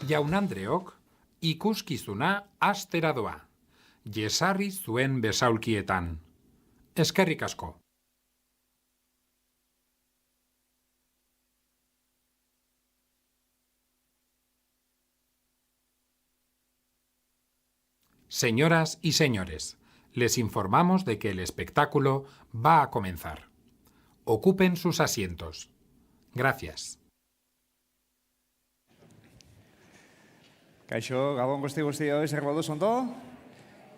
Jaun-andreok, ikuskizuna astera doa. Jesarri zuen besaulkietan. Eskerrik asko. Señoras y señores, les informamos de que el espectáculo va a comenzar. Ocupen sus asientos. Gracias. Kaixo, Gabon guzti-guztioi, zer moduz ondo?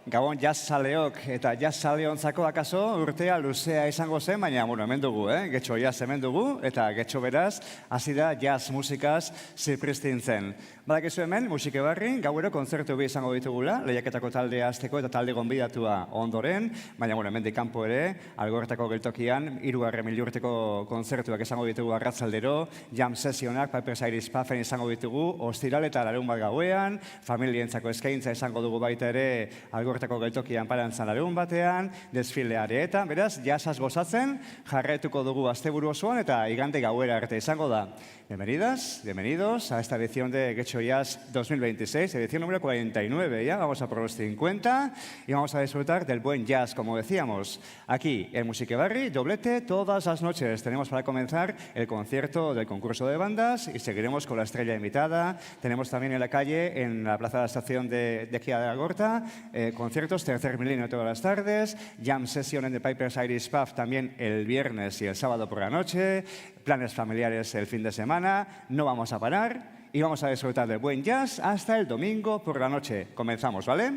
Gabon jazzaleok eta jazzaleontzako akaso urtea luzea izango zen, baina hemen dugu, Getxo jazz hemen dugu, eta Getxo beraz, hasi da jazz musikaz zipristintzen. Badakizu hemen, Musike Barrin, gauero kontzertu bi izango ditugula, lehiaketako taldea azteko eta talde gonbidatua ondoren, baina hemendik kanpo ere, Algorretako geltokian, 3. milurteko kontzertuak izango ditugu arratzaldero, jam sesionak, Pipers Iris Puffen izango ditugu, ostiral eta larun bat gauean, familientzako eskaintza izango dugu baita ere, Algorretako geltokian parantzan larun batean, desfileare eta, beraz, jazzaz gozatzen, jarraituko dugu asteburu osoan eta igande gauera arte izango da. Bienvenidas, bienvenidos a esta edición de Getxo Jazz 2026, edición número 49 ya, vamos a por los 50 y vamos a disfrutar del buen jazz, como decíamos. Aquí, en Musike Barri, doblete todas las noches. Tenemos para comenzar el concierto del concurso de bandas y seguiremos con la estrella invitada. Tenemos también en la calle, en la plaza de la estación de aquí a Algorta, conciertos tercer milenio todas las tardes, jam session en The Pipers Iris Pub también el viernes y el sábado por la noche, planes familiares el fin de semana. No vamos a parar y vamos a disfrutar del buen jazz hasta el domingo por la noche. Comenzamos, ¿vale?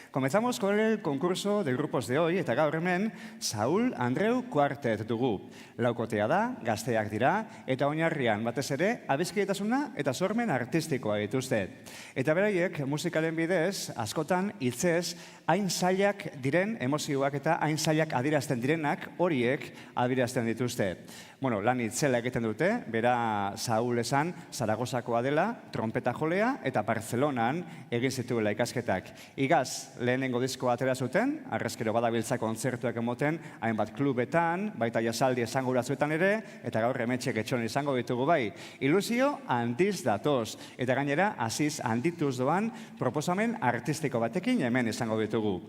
Comenzamos con el concurso de grupos de hoy, eta gaur hemen Saul Andreu Quartet dugu. Laukotea da, gazteak dira, eta oinarrian batez ere abizkietasuna eta sormen artistikoa dituzte. Eta beraiek musikalen bidez, askotan hitzez, hain zailak diren emozioak eta hain zailak adierazten direnak horiek adierazten dituzte. Bueno, lan itzela egiten dute, bera Saul esan Zaragozakoa dela, trompeta jolea eta Barcelonan egin zituela ikasketak. Igaz, lehenengo diskoa atera zuten, arrezkero badabiltza kontzertuak emoten, hainbat klubetan, baita jasaldi esanguratzuetan ere, eta gaur hementxe Getxon izango ditugu bai. Ilusio handiz datoz, eta gainera hasiz handituz doan proposamen artistiko batekin hemen izango ditugu.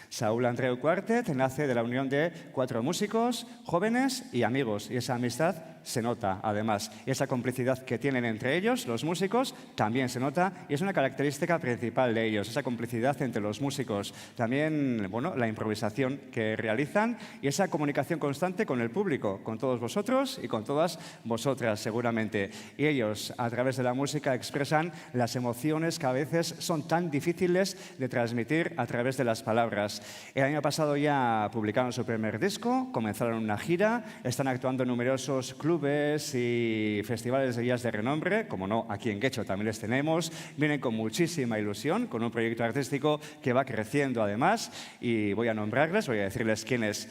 Saul Andreu Quartet nace de la unión de 4 músicos, jóvenes y amigos, y esa amistad se nota, además. Y esa complicidad que tienen entre ellos, los músicos, también se nota y es una característica principal de ellos, esa complicidad entre los músicos. También, bueno, la improvisación que realizan y esa comunicación constante con el público, con todos vosotros y con todas vosotras, seguramente. Y ellos, a través de la música, expresan las emociones que a veces son tan difíciles de transmitir a través de las palabras. El año pasado ya publicaron su primer disco, comenzaron una gira, están actuando en numerosos clubes y festivales de jazz de renombre, como no, aquí en Getxo también les tenemos. Vienen con muchísima ilusión, con un proyecto artístico que va creciendo además, y voy a nombrarles, voy a decirles quiénes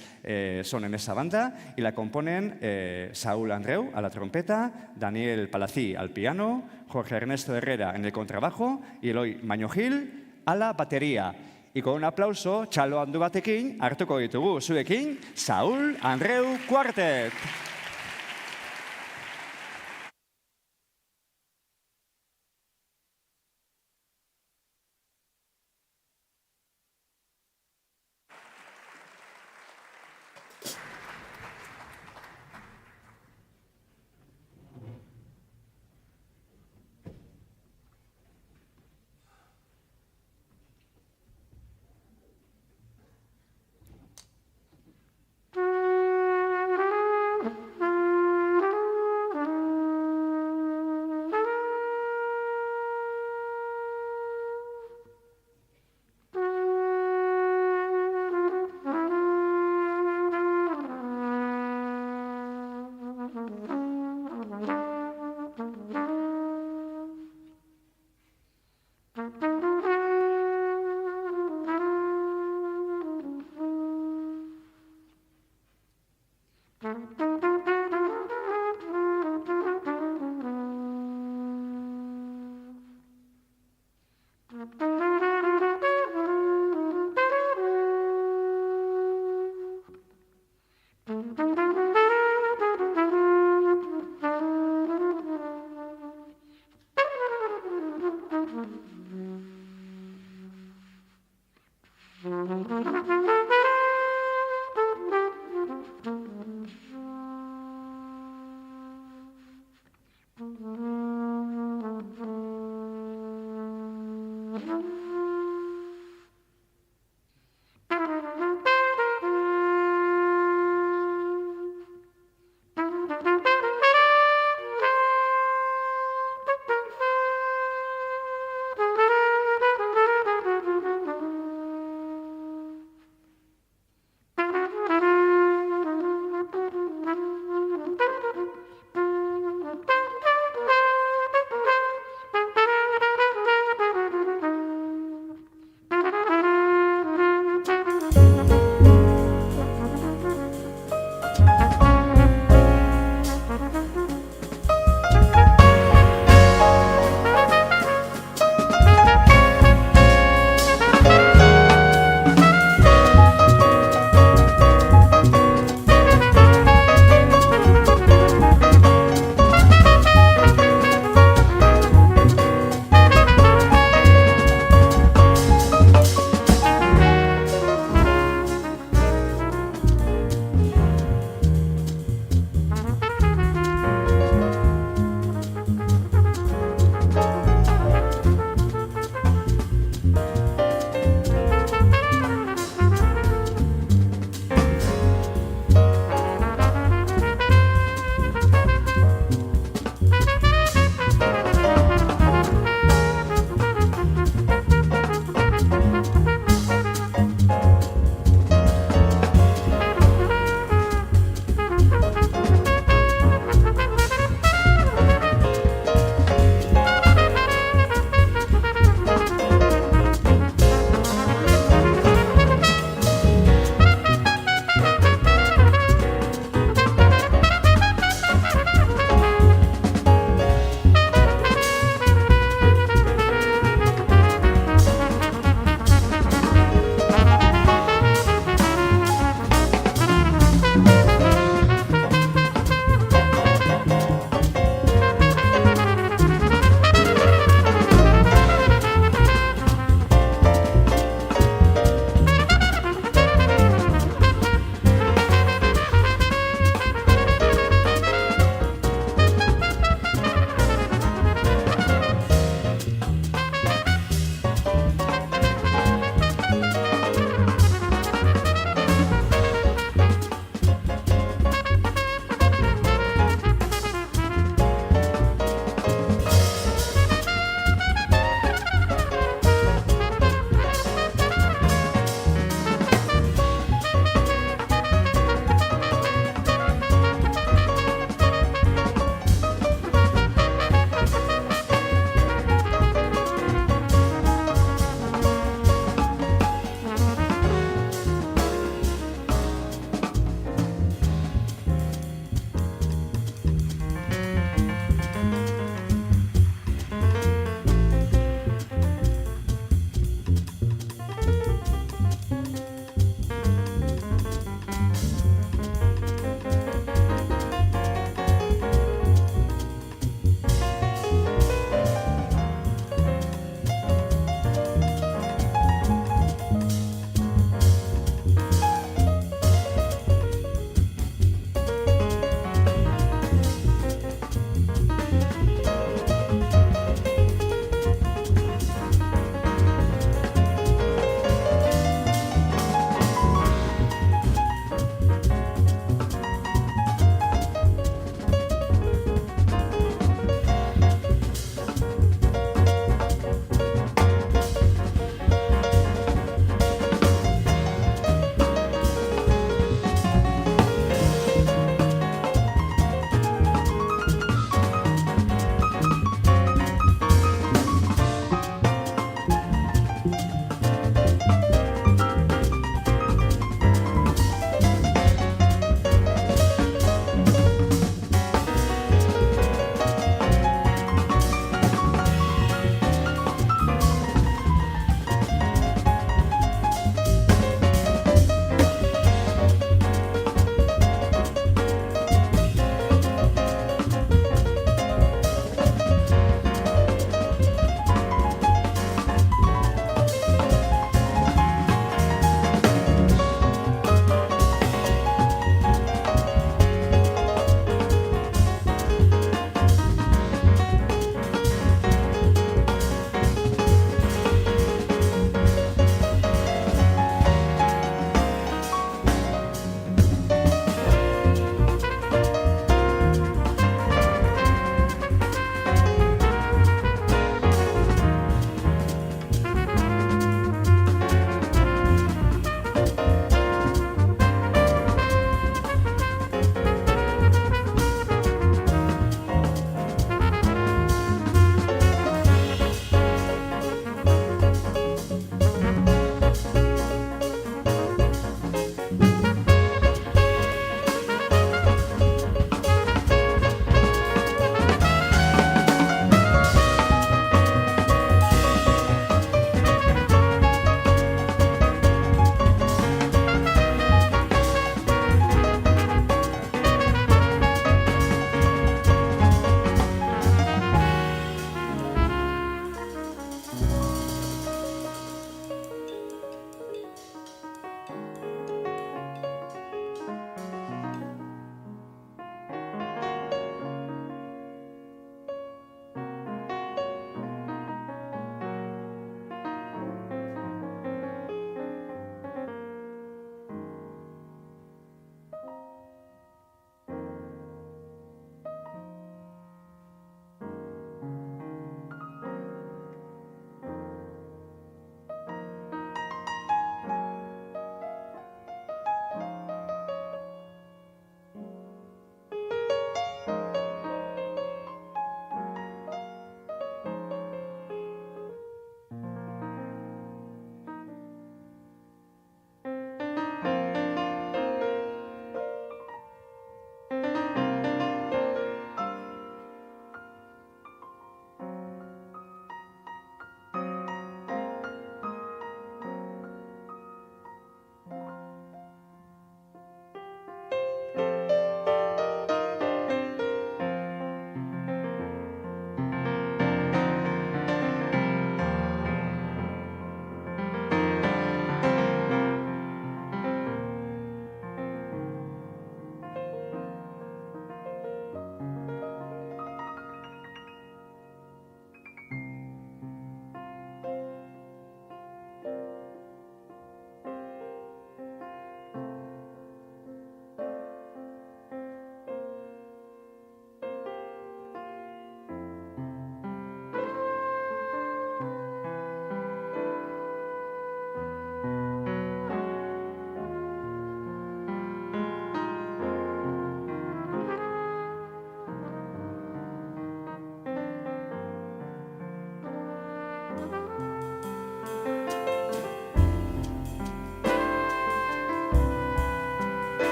son en esa banda, y la componen Saul Andreu a la trompeta, Daniel Palací al piano, Jorge Ernesto Herrera en el contrabajo y Eloy Mañojil a la batería. Y con un aplauso, txalo handu batekin, hartuko ditugu zuekin, Saul Andreu Quartet.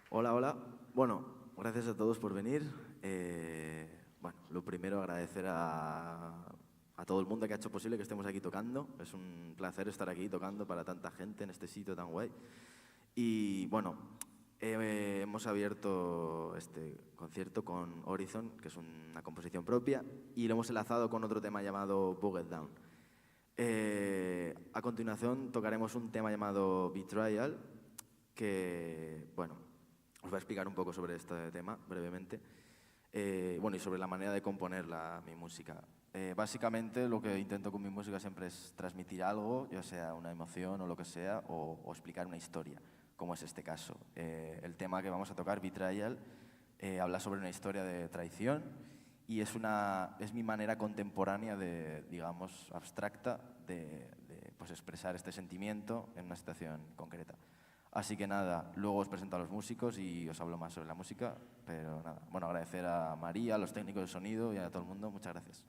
Hola, hola. Bueno, gracias a todos por venir. Bueno, lo primero agradecer a todo el mundo que ha hecho posible que estemos aquí tocando. Es un placer estar aquí tocando para tanta gente en este sitio tan guay. Y bueno, hemos abierto este concierto con Horizon, que es una composición propia, y lo hemos enlazado con otro tema llamado Bugged Down. A continuación tocaremos un tema llamado Betrayal, que, bueno, os voy a explicar un poco sobre este tema brevemente. Bueno, y sobre la manera de componer mi música. Básicamente lo que intento con mi música siempre es transmitir algo, ya sea una emoción o lo que sea, o explicar una historia, como es este caso. El tema que vamos a tocar, Betrayal, habla sobre una historia de traición y es mi manera contemporánea de, digamos, abstracta de pues, expresar este sentimiento en una situación concreta. Así que nada, luego os presento a los músicos y os hablo más sobre la música, pero nada, bueno, agradecer a María, a los técnicos de sonido y a todo el mundo, muchas gracias.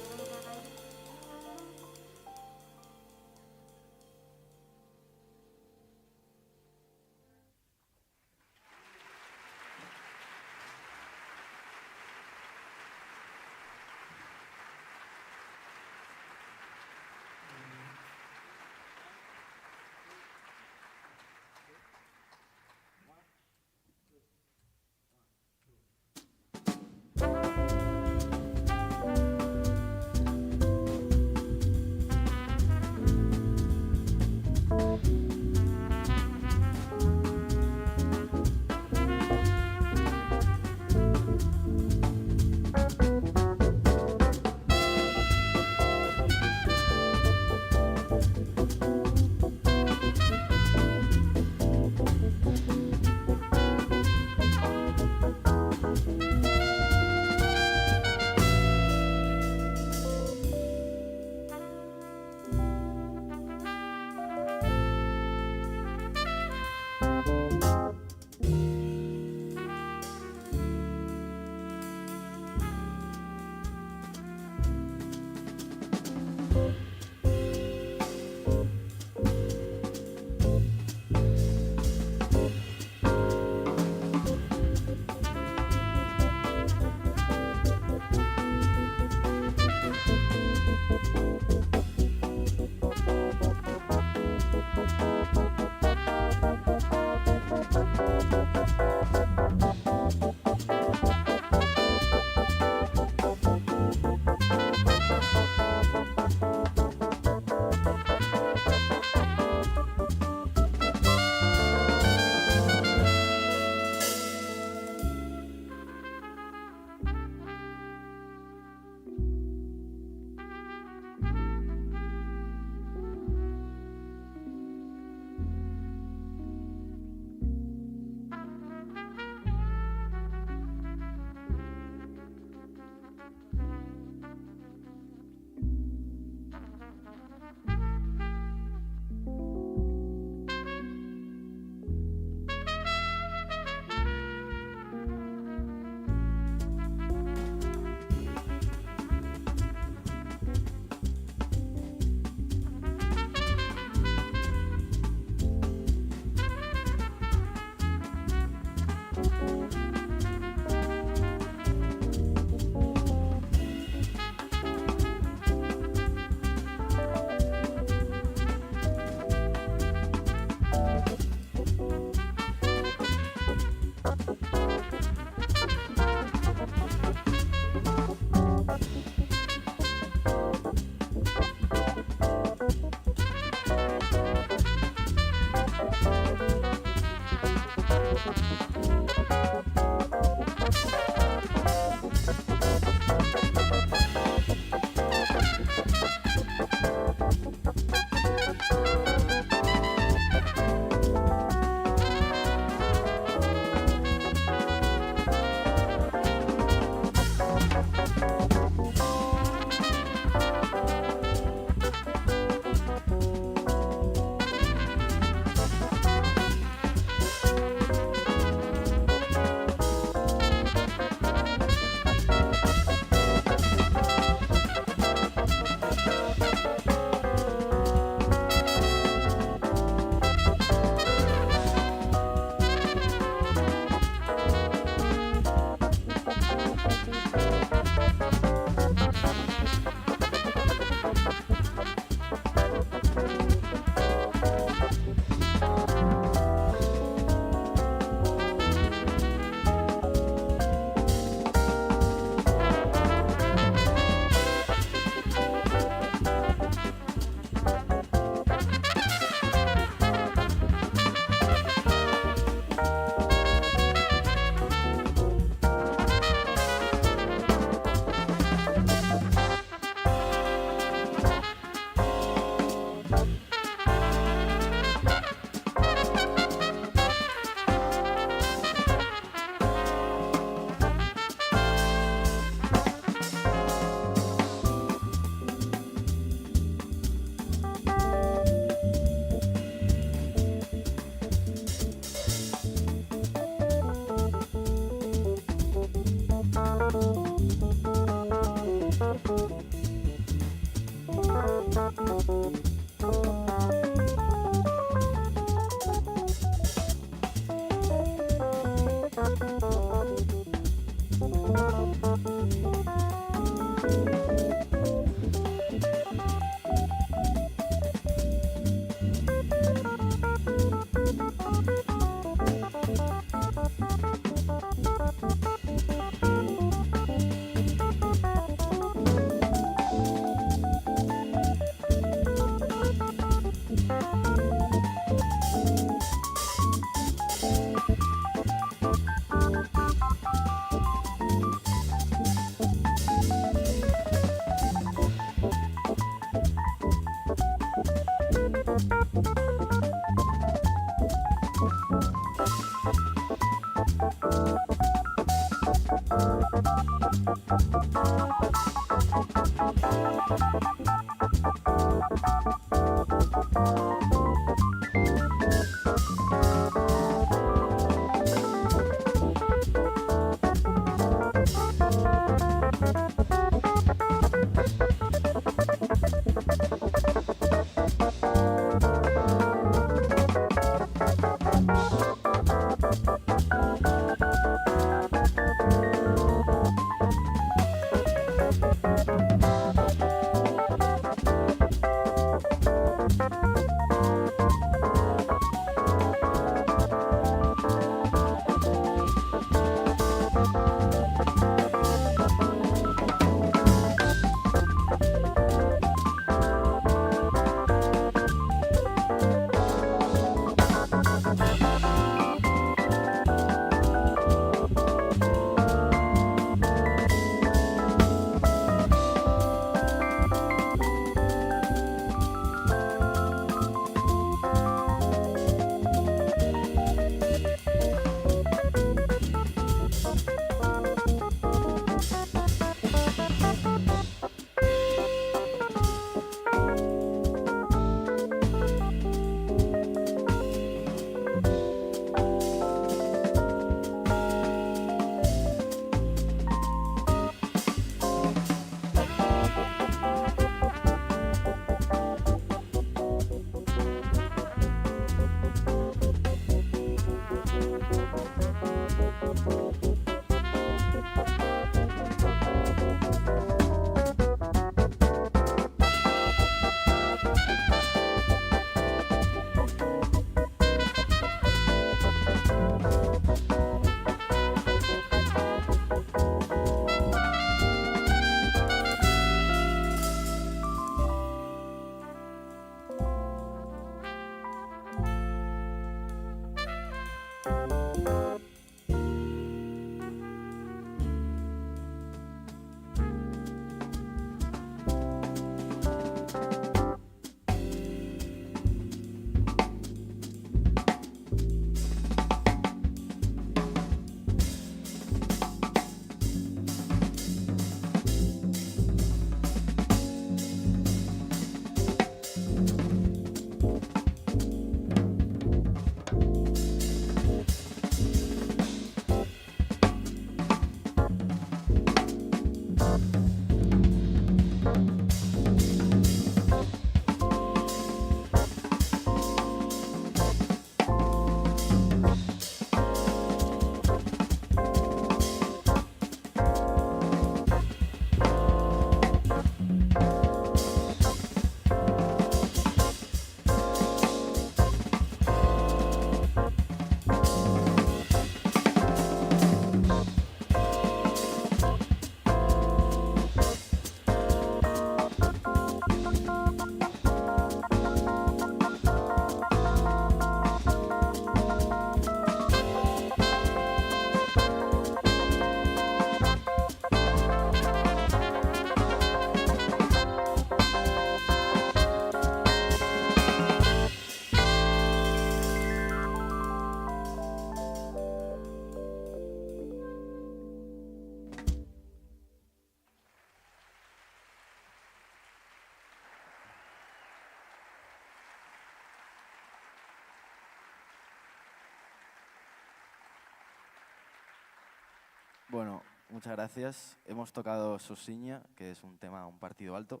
Bueno, muchas gracias. Hemos tocado Sosinha, que es un tema, un partido alto,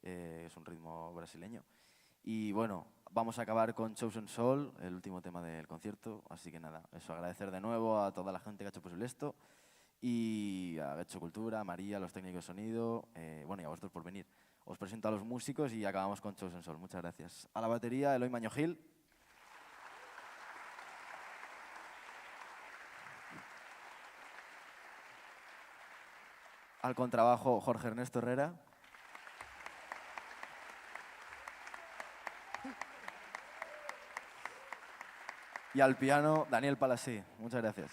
es un ritmo brasileño. Y bueno, vamos a acabar con Chosen Soul, el último tema del concierto. Así que nada, eso, agradecer de nuevo a toda la gente que ha hecho posible esto. Y a Getxo Cultura, a María, a los técnicos de sonido, bueno, y a vosotros por venir. Os presento a los músicos y acabamos con Chosen Soul. Muchas gracias. A la batería, Eloy Maño-Gil. Al contrabajo, Jorge Ernesto Herrera. Y al piano, Daniel Palasí. Muchas gracias.